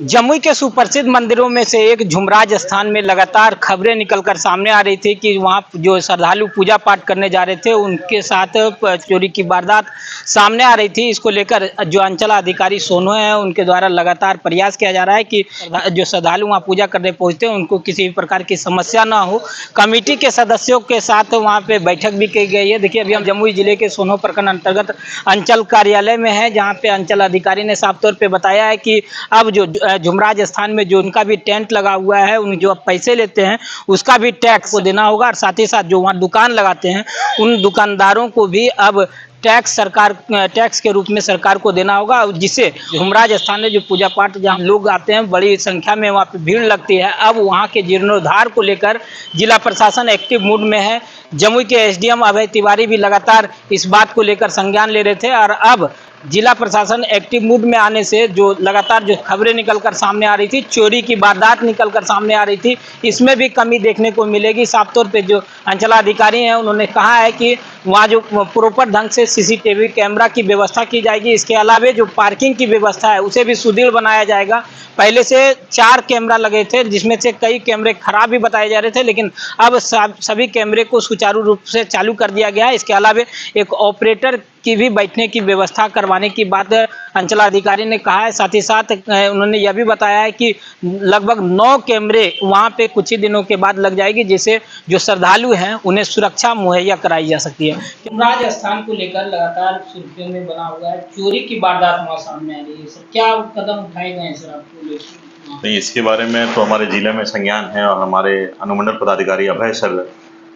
जमुई के सुप्रसिद्ध मंदिरों में से एक झुमराज स्थान में लगातार खबरें निकलकर सामने आ रही थी कि वहां जो श्रद्धालु पूजा पाठ करने जा रहे थे उनके साथ चोरी की वारदात सामने आ रही थी। इसको लेकर जो अंचलाधिकारी सोनो है उनके द्वारा लगातार प्रयास किया जा रहा है कि जो श्रद्धालु वहां पूजा करने पहुंचते हैं उनको किसी भी प्रकार की समस्या ना हो। कमेटी के सदस्यों के साथ वहां पे बैठक भी की गई है। देखिए, अभी हम जमुई जिले के सोनो प्रखंड अंतर्गत अंचल कार्यालय में है, जहाँ पे अंचल अधिकारी ने साफ तौर पर बताया है कि अब जो झुमराज स्थान में जो उनका भी टेंट लगा हुआ है, उन जो पैसे लेते हैं उसका भी टैक्स को देना होगा, और साथ ही साथ जो वहाँ दुकान लगाते हैं उन दुकानदारों को भी अब टैक्स के रूप में सरकार को देना होगा, जिससे झुमराज स्थान में जो पूजा पाठ जहाँ लोग आते हैं बड़ी संख्या में वहाँ पे भीड़ लगती है। अब वहाँ के जीर्णोद्धार को लेकर जिला प्रशासन एक्टिव मूड में है। जमुई के एसडीएम अभय तिवारी भी लगातार इस बात को लेकर संज्ञान ले रहे थे, और अब जिला प्रशासन एक्टिव मूड में आने से जो लगातार जो खबरें निकलकर सामने आ रही थी, चोरी की वारदात निकलकर सामने आ रही थी, इसमें भी कमी देखने को मिलेगी। साफ तौर पे जो अंचलाधिकारी हैं उन्होंने कहा है कि वहाँ जो प्रॉपर ढंग से सीसीटीवी कैमरा की व्यवस्था की जाएगी। इसके अलावा जो पार्किंग की व्यवस्था है उसे भी सुदृढ़ बनाया जाएगा। पहले से 4 कैमरा लगे थे, जिसमें से कई कैमरे खराब भी बताए जा रहे थे, लेकिन अब सभी कैमरे को सुचारू रूप से चालू कर दिया गया है। इसके अलावा एक ऑपरेटर की भी बैठने की व्यवस्था करवाने की बात अंचलाधिकारी ने कहा है। साथ ही साथ उन्होंने यह भी बताया है कि लगभग 9 कैमरे वहां पे कुछ ही दिनों के बाद लग जाएगी, जिससे जो श्रद्धालु हैं उन्हें सुरक्षा मुहैया कराई जा सकती है। झुमराज स्थान को लेकर लगातार सुर्खियों में बना हुआ है, चोरी की वारदात वहां सामने आ रही है। सर, क्या कदम उठाए गए हैं सर आपको लेकर? नहीं, इसके बारे में तो हमारे जिले में संज्ञान है, और हमारे अनुमंडल पदाधिकारी अभय सर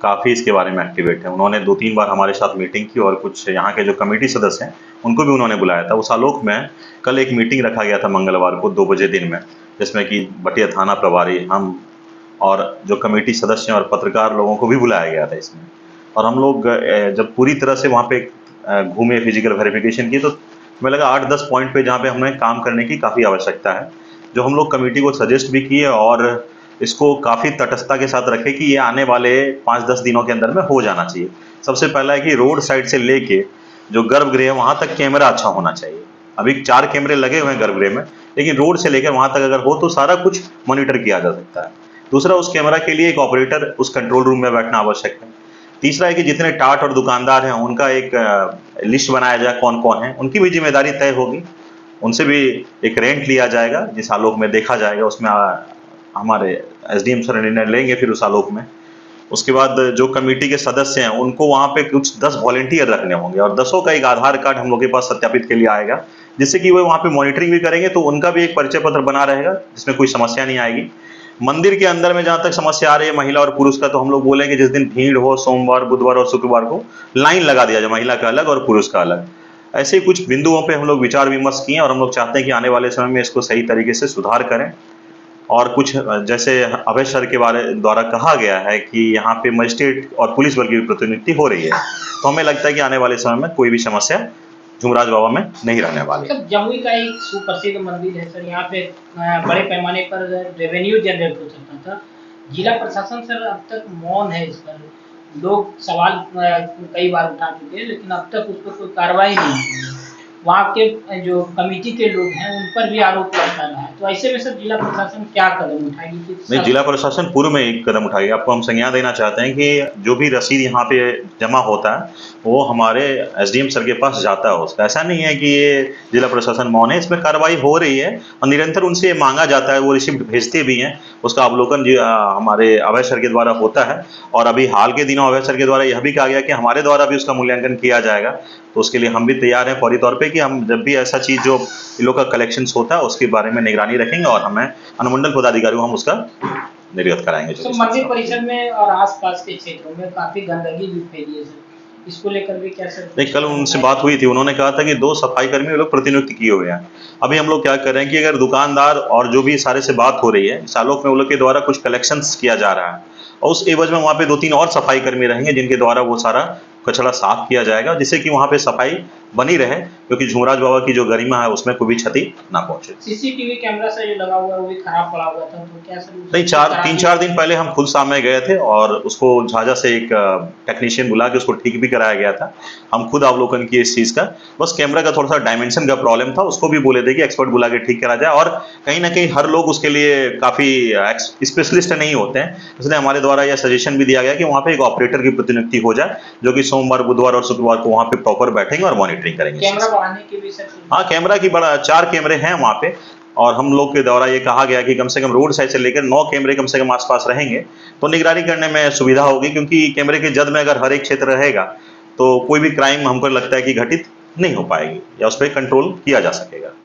काफ़ी इसके बारे में एक्टिवेट है। उन्होंने 2-3 बार हमारे साथ मीटिंग की, और कुछ यहाँ के जो कमेटी सदस्य हैं उनको भी उन्होंने बुलाया था। उस आलोक में कल एक मीटिंग रखा गया था मंगलवार को 2 बजे दिन में, जिसमें कि बटिया थाना प्रभारी, हम और जो कमेटी सदस्य हैं और पत्रकार लोगों को भी बुलाया गया था इसमें। और हम लोग जब पूरी तरह से वहाँ पे घूमे, फिजिकल वेरिफिकेशन की, तो हमें लगा 8-10 पॉइंट पे जहाँ पे हमें काम करने की काफ़ी आवश्यकता है, जो हम लोग कमेटी को सजेस्ट भी किए, और इसको काफ़ी तटस्थता के साथ रखे कि ये आने वाले 5-10 दिनों के अंदर में हो जाना चाहिए। सबसे पहला है कि रोड साइड से लेके जो गर्भगृह है वहाँ तक कैमरा अच्छा होना चाहिए। अभी 4 कैमरे लगे हुए हैं गर्भगृह में, लेकिन रोड से लेकर वहाँ तक अगर हो तो सारा कुछ मॉनिटर किया जा सकता है। दूसरा, उस कैमरा के लिए एक ऑपरेटर उस कंट्रोल रूम में बैठना आवश्यक है। तीसरा है कि जितने टाट और दुकानदार हैं उनका एक लिस्ट बनाया जाए, कौन कौन है, उनकी भी जिम्मेदारी तय होगी। उनसे भी एक रेंट लिया जाएगा, जिस आलोक में देखा जाएगा, उसमें हमारे एसडीएम सर निर्णय लेंगे फिर उस आलोक में। उसके बाद जो कमेटी के सदस्य हैं उनको वहाँ पे कुछ 10 वॉलंटियर रखने होंगे, और 10 का एक आधार कार्ड हम लोग के पास सत्यापित के लिए आएगा, जिससे कि वो वहाँ पे मॉनिटरिंग भी करेंगे, तो उनका भी एक परिचय पत्र बना रहेगा, जिसमें कोई समस्या नहीं आएगी। मंदिर के अंदर में जहाँ तक समस्या आ रही है महिला और पुरुष का, तो हम लोग बोलेंगे जिस दिन भीड़ हो, सोमवार, बुधवार और शुक्रवार को लाइन लगा दिया जाए, महिला का अलग और पुरुष का अलग। ऐसे कुछ बिंदुओं पे हम लोग विचार विमर्श किए, और हम लोग चाहते हैं कि आने वाले समय में इसको सही तरीके से सुधार करें। और कुछ जैसे अभय सर के द्वारा कहा गया है कि यहाँ पे मजिस्ट्रेट और पुलिस बल की प्रतिनियुक्ति हो रही है, तो हमें लगता है कि आने वाले समय में कोई भी समस्या झुमराज बाबा में नहीं रहने वाली। जमुई का एक सुप्रसिद्ध मंदिर है सर, यहाँ पे बड़े पैमाने पर रेवेन्यू जनरेट हो सकता था। जिला प्रशासन सर अब तक मौन है इस पर। लोग सवाल कई बार उठा चुके हैं, लेकिन अब तक उस पर कोई कार्रवाई नहीं हुई है। वहाँ के जो कमेटी के लोग हैं उन पर भी आरोप लगता रहा है। तो ऐसे में सर जिला प्रशासन क्या कदम उठाएगी? नहीं, जिला प्रशासन पूर्व में एक कदम उठाएगी। आपको हम संज्ञान देना चाहते हैं कि जो भी रसीद यहाँ पे जमा होता है वो हमारे एसडीएम सर के पास जाता है उसका। ऐसा नहीं है कि ये जिला प्रशासन मौन है, इसमें कार्रवाई हो रही है और निरंतर उनसे मांगा जाता है, वो रिसिप्ट भेजते भी हैं। उसका अवलोकन हमारे अभय सर के द्वारा होता है, और अभी हाल के दिनों अभय सर के द्वारा यह भी कहा गया कि हमारे द्वारा भी उसका मूल्यांकन किया जाएगा। तो उसके लिए हम भी तैयार हैं फौरी तौर पे कि हम जब भी ऐसा चीज़ जो इन लोग का कलेक्शंस होता है उसके बारे में निगरानी रखेंगे, और हमें अनुमंडल पदाधिकारी को हम उसका निर्गत कराएंगे। तो मंदिर परिसर में और आसपास के क्षेत्रों में काफी गंदगी भी फैली है सर, इसको लेकर भी क्या सर? नहीं, कल उनसे बात हुई थी, उन्होंने कहा था कि 2 सफाई कर्मी वो लोग प्रतिनियुक्त किए हुए हैं। अभी हम लोग क्या कर रहे हैं कि अगर दुकानदार और जो भी सारे से बात हो रही है, इस आलोक में वो लोग के द्वारा कुछ कलेक्शंस किया जा रहा है, और उस एवज में वहाँ पे 2-3 और सफाई कर्मी रहेंगे जिनके द्वारा वो सारा कचरा साफ किया जाएगा, जिससे कि वहाँ पे सफाई बनी रहे, क्योंकि झुमराज बाबा की जो गरिमा है उसमें कोई भी क्षति ना पहुंचे। सीसीटीवी कैमरा से जो लगा हुआ है वो भी खराब पड़ा हुआ था, तो क्या सर नहीं, 3-4 दिन पहले हम खुद सामने गए थे और उसको झाझा से एक टेक्नीशियन बुला के उसको ठीक भी कराया गया था। हम खुद अवलोकन किए इस चीज़ का। बस कैमरा का थोड़ा सा डायमेंशन का प्रॉब्लम था, उसको भी बोले थे कि एक्सपर्ट बुला के ठीक करा जाए, और कहीं ना कहीं हर लोग उसके लिए काफ़ी स्पेशलिस्ट नहीं होते हैं, इसलिए हमारे द्वारा यह सजेशन भी दिया गया कि वहाँ पे एक ऑपरेटर की प्रतिनियुक्ति हो जाए, जो कि सोमवार, बुधवार और शुक्रवार को वहाँ पे प्रॉपर बैठेंगे और मॉनिटरिंग करेंगे। कैमरा बढ़ाने की भी सर? हाँ, कैमरा की 4 कैमरे हैं वहाँ पे, और हम लोग के द्वारा ये कहा गया कि कम से कम रोड साइड से लेकर 9 कैमरे कम से कम आसपास रहेंगे, तो निगरानी करने में सुविधा होगी, क्योंकि कैमरे के जद में अगर हर एक क्षेत्र रहेगा तो कोई भी क्राइम हमको लगता है कि घटित नहीं हो पाएगी या उस पर कंट्रोल किया जा सकेगा।